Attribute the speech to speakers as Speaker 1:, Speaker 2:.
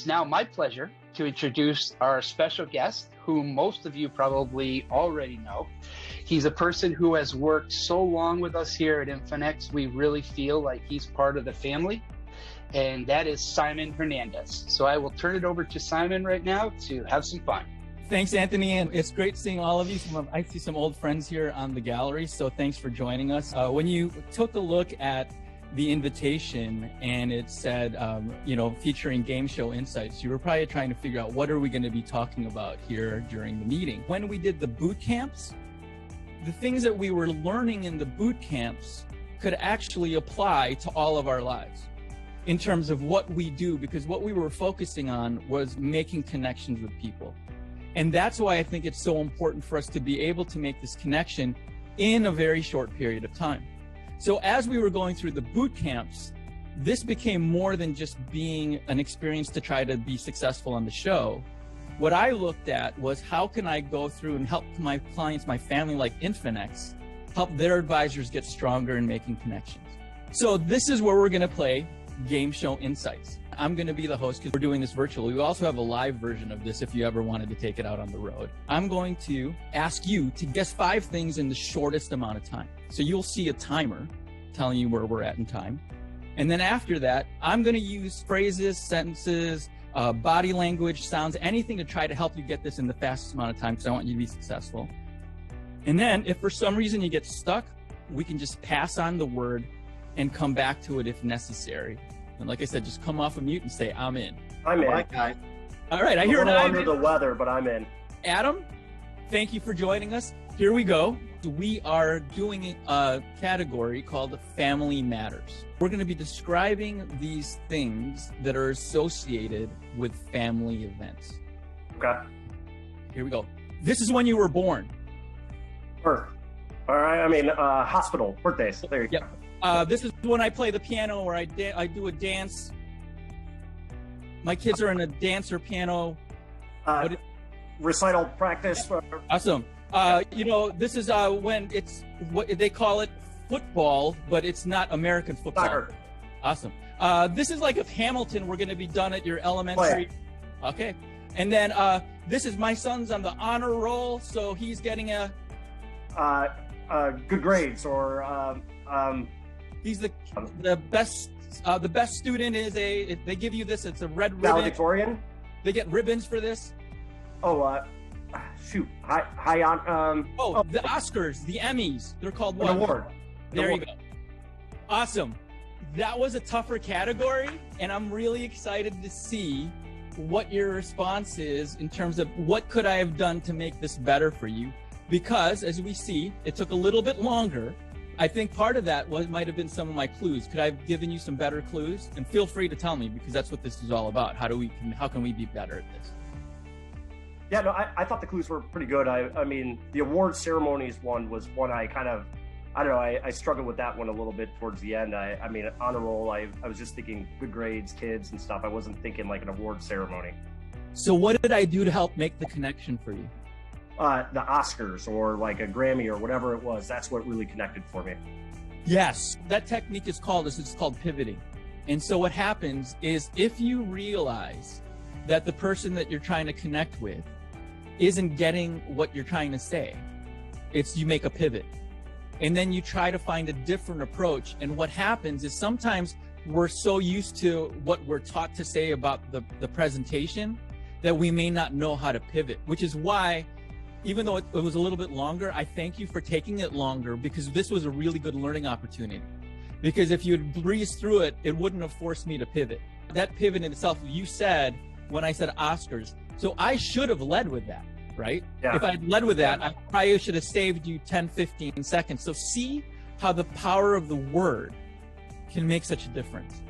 Speaker 1: is now my pleasure to introduce our special guest, whom most of you probably already know. He's a person who has worked so long with us here at Infinex, we really feel like he's part of the family, and that is Simeon Hernandez. So I will turn it over to Simon right now to have some fun.
Speaker 2: Thanks, Anthony, and it's great seeing all of you. I see some old friends here on the gallery, so thanks for joining us. When you took a look at the invitation and it said, featuring game show insights, you were probably trying to figure out what are we going to be talking about here during the meeting. When we did the boot camps, the things that we were learning in the boot camps could actually apply to all of our lives in terms of what we do, because what we were focusing on was making connections with people. And that's why I think it's so important for us to be able to make this connection in a very short period of time. So as we were going through the boot camps, this became more than just being an experience to try to be successful on the show. What I looked at was, how can I go through and help my clients, my family like Infinex, help their advisors get stronger in making connections. So this is where we're going to play Game Show Insights. I'm going to be the host because we're doing this virtually. We also have a live version of this if you ever wanted to take it out on the road. I'm going to ask you to guess 5 things in the shortest amount of time. So you'll see a timer telling you where we're at in time. And then after that, I'm going to use phrases, sentences, body language, sounds, anything to try to help you get this in the fastest amount of time, because I want you to be successful. And then if for some reason you get stuck, we can just pass on the word and come back to it if necessary. And like I said, just come off of mute and say, I'm in.
Speaker 3: I'm in.
Speaker 2: All right, I hear an
Speaker 3: I'm under the weather, but I'm in.
Speaker 2: Adam, thank you for joining us. Here we go. We are doing a category called Family Matters. We're going to be describing these things that are associated with family events.
Speaker 3: Okay.
Speaker 2: Here we go. This is when you were born.
Speaker 3: Birth. All right. Hospital. Birthdays. There you go.
Speaker 2: This is when I play the piano, or I do a dance. My kids are in a dance or piano.
Speaker 3: Recital practice.
Speaker 2: Awesome. This is when it's what they call it football, but it's not American football.
Speaker 3: Soccer.
Speaker 2: Awesome. This is like if Hamilton were going to be done at your elementary. Play. Okay. And then this is my son's on the honor roll, so he's getting a
Speaker 3: good grades, or
Speaker 2: he's the best. The best student is they give you this. It's a red ribbon.
Speaker 3: Valedictorian.
Speaker 2: They get ribbons for this.
Speaker 3: Oh, shoot. High on.
Speaker 2: The Oscars, the Emmys. They're called what?
Speaker 3: An award.
Speaker 2: There you go. Awesome. That was a tougher category, and I'm really excited to see what your response is in terms of what could I have done to make this better for you. Because as we see, it took a little bit longer. I think part of that might have been some of my clues. Could I have given you some better clues? And feel free to tell me, because that's what this is all about. How can we be better at this?
Speaker 3: Yeah, no, I thought the clues were pretty good. I mean, the award ceremonies one was one I kind of, I don't know, I struggled with that one a little bit towards the end. I mean, honor roll, I was just thinking good grades, kids and stuff. I wasn't thinking like an award ceremony.
Speaker 2: So what did I do to help make the connection for you?
Speaker 3: The Oscars or like a Grammy or whatever it was. That's what really connected for me.
Speaker 2: Yes, that technique is called pivoting. And so what happens is, if you realize that the person that you're trying to connect with isn't getting what you're trying to say, you make a pivot. And then you try to find a different approach. And what happens is sometimes we're so used to what we're taught to say about the presentation that we may not know how to pivot, which is why, even though it was a little bit longer, I thank you for taking it longer, because this was a really good learning opportunity. Because if you had breezed through it, it wouldn't have forced me to pivot. That pivot in itself, you said, when I said Oscars, so I should have led with that, right? Yeah. If I had led with that, I probably should have saved you 10, 15 seconds. So see how the power of the word can make such a difference.